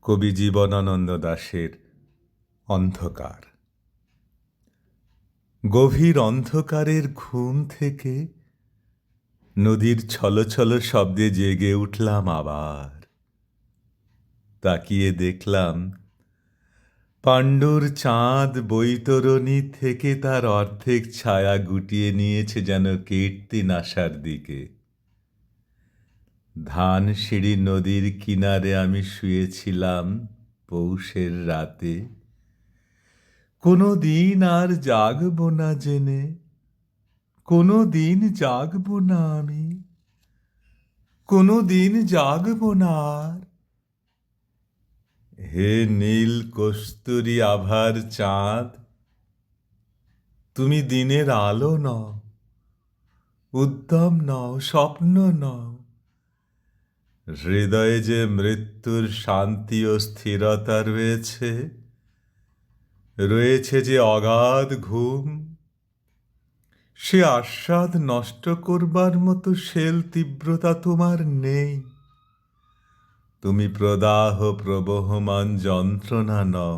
কবি জীবনানন্দ দাশের অন্ধকার। গভীর অন্ধকারের ঘুম থেকে নদীর ছলছল শব্দে জেগে উঠলাম আবার। তাকিয়ে দেখলাম পাণ্ডুর চাঁদ বৈতরণী থেকে তার অর্ধেক ছায়া গুটিয়ে নিয়েছে যেন কীর্তিন আসার দিকে। ধানসিঁড়ি নদীর কিনারে আমি শুয়েছিলাম পৌষের রাতে। কোনো দিন আর জাগব না জেনে, কোনো দিন জাগব না আমি, কোনো দিন জাগব না আর। হে নীল কস্তুরী আভার চাঁদ, তুমি দিনের আলো নও, উদ্যম নও, স্বপ্ন নও। হৃদয়ে যে মৃত্যুর শান্তি ও স্থিরতা রয়েছে, রয়েছে যে অগাধ ঘুম, সে আস্বাদ নষ্ট করবার মতো শেল তীব্রতা তোমার নেই। তুমি প্রদাহ প্রবহমান যন্ত্রণা নও।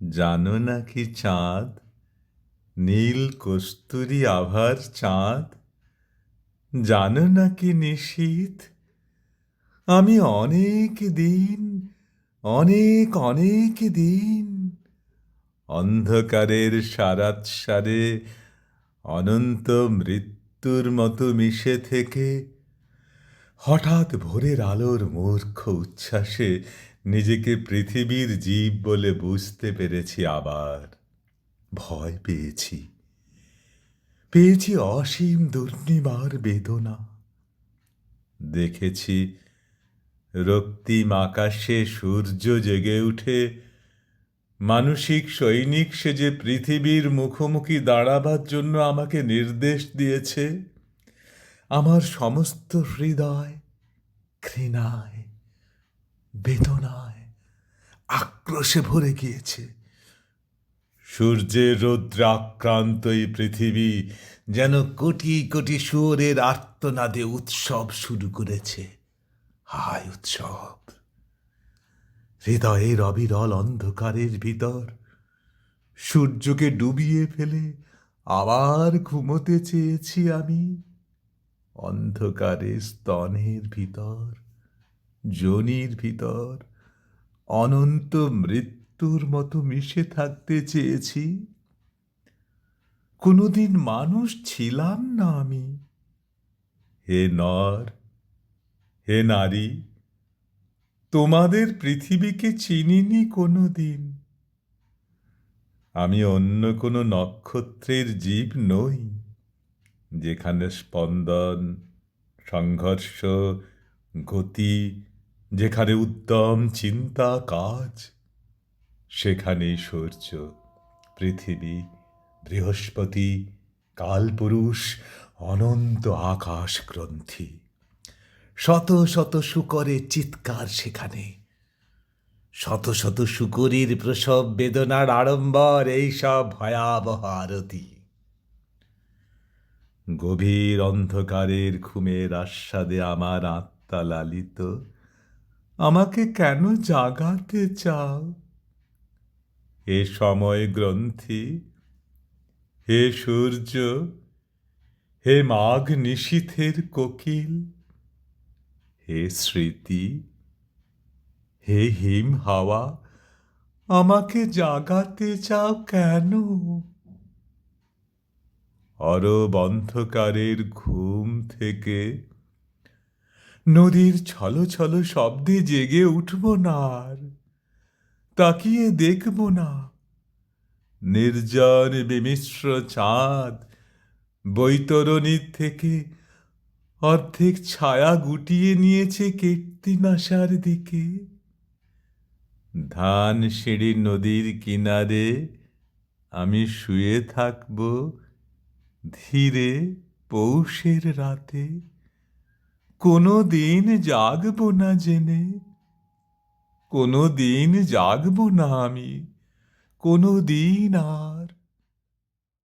জানো নাকি চাঁদ, নীল কস্তুরী আভার চাঁদ, জানো নাকি নিশীথ, আমি অনেক দিন, অনেক অনেক দিন অন্ধকারের সারাৎসারে অনন্ত মৃত্যুর মতো মিশে থেকে হঠাৎ ভোরের আলোর মূর্খ উচ্ছ্বাসে নিজেকে পৃথিবীর জীব বলে বুঝতে পেরেছি আবার। ভয় পেয়েছি, পেয়েছি অসীম দুর্নিবার বেদনা। দেখেছি রক্তিম আকাশে সূর্য জেগে উঠে মানসিক সৈনিক সেজে পৃথিবীর মুখোমুখি দাঁড়াবার জন্য আমাকে নির্দেশ দিয়েছে। আমার সমস্ত হৃদয় ঘৃণায়, বেদনায়, আক্রোশে ভরে গিয়েছে। সূর্যের রৌদ্রাক্রান্ত এই পৃথিবী যেন কোটি কোটি শুয়োরের আর্তনাদে উৎসব শুরু করেছে। হায় উৎসব! হৃদয়ের অবিরল অন্ধকারের ভিতর সূর্যকে ডুবিয়ে ফেলে আবার ঘুমোতে চেয়েছি আমি। অন্ধকারে স্তনের ভিতর, যোনির ভিতর অনন্ত মৃত্যুর মতো মিশে থাকতে চেয়েছি। কোনোদিন মানুষ ছিলাম না আমি। হে নর, হে নারী, তোমাদের পৃথিবীকে চিনিনি কোনো দিন। আমি অন্য কোনো নক্ষত্রের জীব নই, যেখানে স্পন্দন, সংঘর্ষ, গতি, যেখানে উদ্যম চিন্তা কাজ, সেখানেই সূর্য, পৃথিবী, বৃহস্পতি, কালপুরুষ, অনন্ত আকাশ গ্রন্থি। শত শত শূকরের চিৎকার সেখানে, শত শত শূকরীর প্রসব বেদনার আড়ম্বর, এইসব ভয়াবহ আরতি। গভীর অন্ধকারের ঘুমের আস্বাদে আমার আত্মা লালিত। আমাকে কেন জাগাতে চাও? হে সময় গ্রন্থি, হে সূর্য, হে মাঘ নিশীথের কোকিল, হে স্মৃতি, হে হিম হাওয়া, আমাকে জাগাতে চাও কেন? অরব অন্ধকারের ঘুম থেকে নদীর ছলছল শব্দে জেগে উঠব না আর। তাকিয়ে দেখব না নির্জন বিমিশ্র চাঁদ বৈতরণীর থেকে অর্ধেক ছায়া গুটিয়ে নিয়েছে কীর্তিনাশার দিকে। ধানসিঁড়ি নদীর কিনারে আমি শুয়ে থাকব ধীরে পৌষের রাতে। কোনো দিন জাগব না জেনে, কোনো দিন জাগব না আমি, কোনো দিন আর।